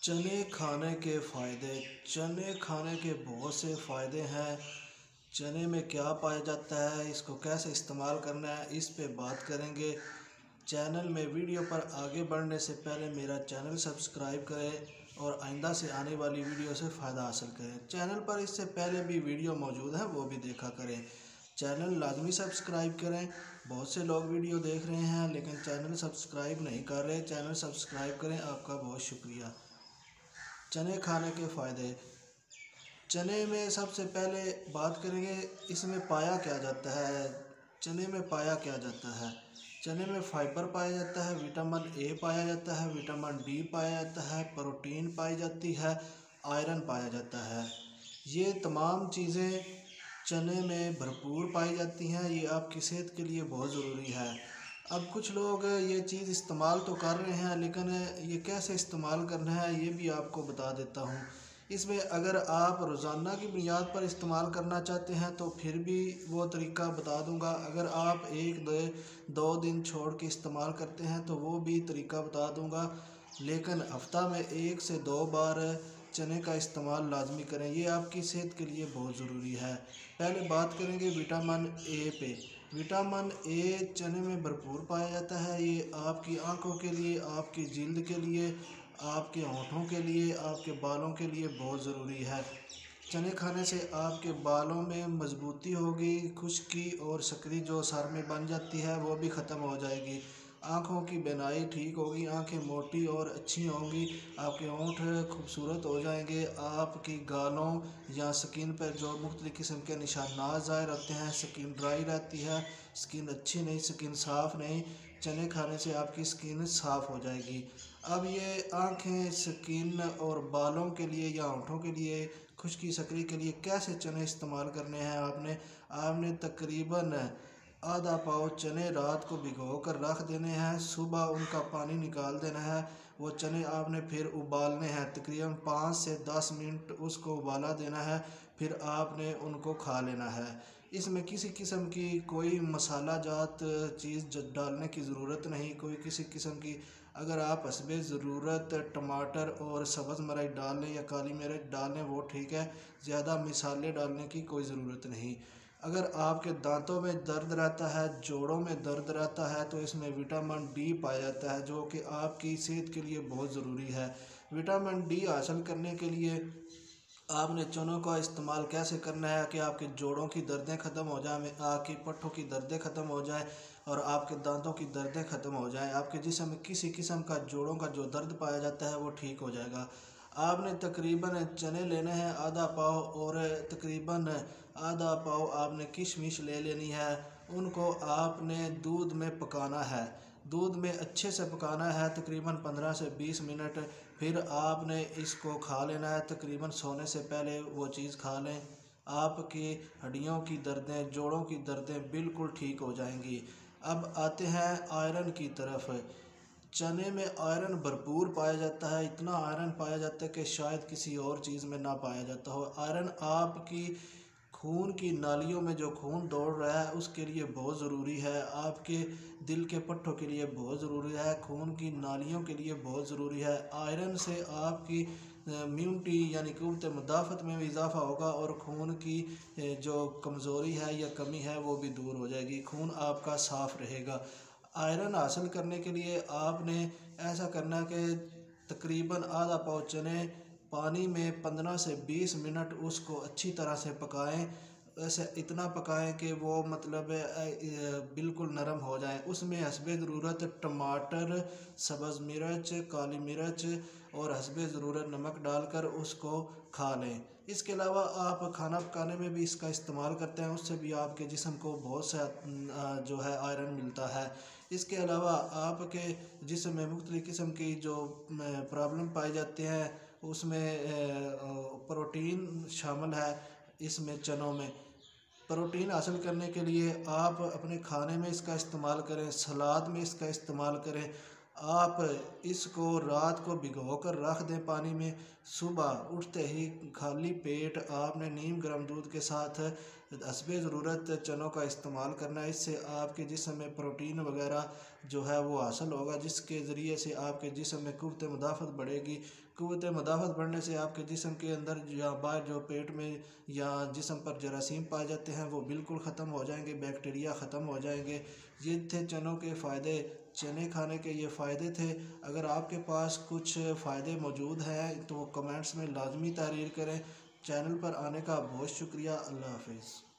चने खाने के फ़ायदे। चने खाने के बहुत से फ़ायदे हैं। चने में क्या पाया जाता है, इसको कैसे इस्तेमाल करना है, इस पे बात करेंगे। चैनल में वीडियो पर आगे बढ़ने से पहले मेरा चैनल सब्सक्राइब करें और आइंदा से आने वाली वीडियो से फ़ायदा हासिल करें। चैनल पर इससे पहले भी वीडियो मौजूद है, वो भी देखा करें। चैनल लाजमी सब्सक्राइब करें। बहुत से लोग वीडियो देख रहे हैं लेकिन चैनल सब्सक्राइब नहीं कर रहे। चैनल सब्सक्राइब करें, आपका बहुत शुक्रिया। चने खाने के फ़ायदे। चने में सबसे पहले बात करेंगे, इसमें पाया क्या जाता है। चने में पाया क्या जाता है। चने में फाइबर पाया जाता है, विटामिन ए पाया जाता है, विटामिन डी पाया जाता है, प्रोटीन पाई जाती है, आयरन पाया जाता है। ये तमाम चीज़ें चने में भरपूर पाई जाती हैं। ये आपकी सेहत के लिए बहुत ज़रूरी है। अब कुछ लोग ये चीज़ इस्तेमाल तो कर रहे हैं लेकिन ये कैसे इस्तेमाल करना है ये भी आपको बता देता हूँ। इसमें अगर आप रोज़ाना की बुनियाद पर इस्तेमाल करना चाहते हैं तो फिर भी वो तरीका बता दूंगा। अगर आप एक दो दिन छोड़ के इस्तेमाल करते हैं तो वो भी तरीका बता दूंगा। लेकिन हफ्ता में 1 से 2 बार चने का इस्तेमाल लाजमी करें, ये आपकी सेहत के लिए बहुत ज़रूरी है। पहले बात करेंगे विटामिन ए पे। विटामिन ए चने में भरपूर पाया जाता है। ये आपकी आंखों के लिए, आपकी जिल्द के लिए, आपके होंठों के लिए, आपके बालों के लिए बहुत ज़रूरी है। चने खाने से आपके बालों में मजबूती होगी, खुश्की और सिकरी जो सर में बन जाती है वो भी ख़त्म हो जाएगी। आँखों की बीनाई ठीक होगी, आँखें मोटी और अच्छी होंगी, आपके होंठ खूबसूरत हो जाएंगे। आपकी गालों या स्किन पर जो मुख्तलिफ़ किस्म के निशानात ज़ाहिर होते हैं, स्किन ड्राई रहती है, स्किन अच्छी नहीं, स्किन साफ़ नहीं, चने खाने से आपकी स्किन साफ़ हो जाएगी। अब ये आँखें, स्किन और बालों के लिए या होंठों के लिए, खुश्की सकरी के लिए कैसे चने इस्तेमाल करने हैं। आपने तकरीबन आधा पाव चने रात को भिगो कर रख देने हैं। सुबह उनका पानी निकाल देना है। वो चने आपने फिर उबालने हैं, तकरीबन 5 से 10 मिनट उसको उबाला देना है। फिर आपने उनको खा लेना है। इसमें किसी किस्म की कोई मसाला जात चीज़ डालने की ज़रूरत नहीं, कोई किसी किस्म की। अगर आप हस्बे ज़रूरत टमाटर और सब्ज़ मिर्च डाल लें या काली मिर्च डाल लें वो ठीक है, ज़्यादा मसाले डालने की कोई ज़रूरत नहीं। अगर आपके दांतों में दर्द रहता है, जोड़ों में दर्द रहता है तो इसमें विटामिन डी पाया जाता है जो कि आपकी सेहत के लिए बहुत ज़रूरी है। विटामिन डी हासिल करने के लिए आपने चनों का इस्तेमाल कैसे करना है कि आपके जोड़ों की दर्दें ख़त्म हो जाएं, आपकी पट्ठों की दर्दें ख़त्म हो जाएं और आपके दांतों की दर्दें ख़त्म हो जाएं। आपके जिस्म में किसी किस्म का जोड़ों का जो दर्द पाया जाता है वो ठीक हो जाएगा। आपने तकरीबन चने लेने हैं आधा पाव, और तकरीबन आधा पाव आपने किशमिश ले लेनी है। उनको आपने दूध में पकाना है, दूध में अच्छे से पकाना है तकरीबन 15 से 20 मिनट। फिर आपने इसको खा लेना है, तकरीबन सोने से पहले वो चीज़ खा लें। आपकी हड्डियों की दर्दें, जोड़ों की दर्दें बिल्कुल ठीक हो जाएंगी। अब आते हैं आयरन की तरफ। चने में आयरन भरपूर पाया जाता है, इतना आयरन पाया जाता है कि शायद किसी और चीज़ में ना पाया जाता हो। आयरन आपकी खून की नालियों में जो खून दौड़ रहा है उसके लिए बहुत ज़रूरी है। आपके दिल के पट्टों के लिए बहुत ज़रूरी है, खून की नालियों के लिए बहुत ज़रूरी है। आयरन से आपकी इम्यूनिटी यानी क़ुव्वत मुदाफ़त में भी इजाफ़ा होगा और खून की जो कमज़ोरी है या कमी है वो भी दूर हो जाएगी, खून आपका साफ़ रहेगा। आयरन हासिल करने के लिए आपने ऐसा करना कि तकरीबन आधा पाव चने पानी में 15 से 20 मिनट उसको अच्छी तरह से पकाएं। ऐसे इतना पकाएं कि वो मतलब बिल्कुल नरम हो जाए। उसमें हस्बे ज़रूरत टमाटर, सब्ज़ मिर्च, काली मिर्च और हस्बे ज़रूरत नमक डालकर उसको खा लें। इसके अलावा आप खाना पकाने में भी इसका इस्तेमाल करते हैं, उससे भी आपके जिस्म को बहुत सा जो है आयरन मिलता है। इसके अलावा आपके जिस्म में मुख्तलिफ़ किस्म की जो प्रॉब्लम पाए जाते हैं उसमें प्रोटीन शामिल है। इसमें चनों में प्रोटीन हासिल करने के लिए आप अपने खाने में इसका इस्तेमाल करें, सलाद में इसका इस्तेमाल करें। आप इसको रात को भिगो कर रख दें पानी में, सुबह उठते ही खाली पेट आपने नीम गर्म दूध के साथ हस्बे ज़रूरत चनों का इस्तेमाल करना है। इससे आपके जिस्म में प्रोटीन वगैरह जो है वो हासिल होगा, जिसके ज़रिए से आपके जिस्म में क़ुव्वत मुदाफ़त बढ़ेगी, क़ुव्वत मदाफ़त बढ़ने से आपके जिस्म के अंदर या बाहर जो पेट में या जिस्म पर जरासीम पाए जाते हैं वो बिल्कुल ख़त्म हो जाएंगे, बैक्टीरिया ख़त्म हो जाएंगे। ये थे चनों के फ़ायदे, चने खाने के ये फ़ायदे थे। अगर आपके पास कुछ फ़ायदे मौजूद हैं तो वो कमेंट्स में लाजमी तहरीर करें। चैनल पर आने का बहुत शुक्रिया। अल्लाह हाफिज़।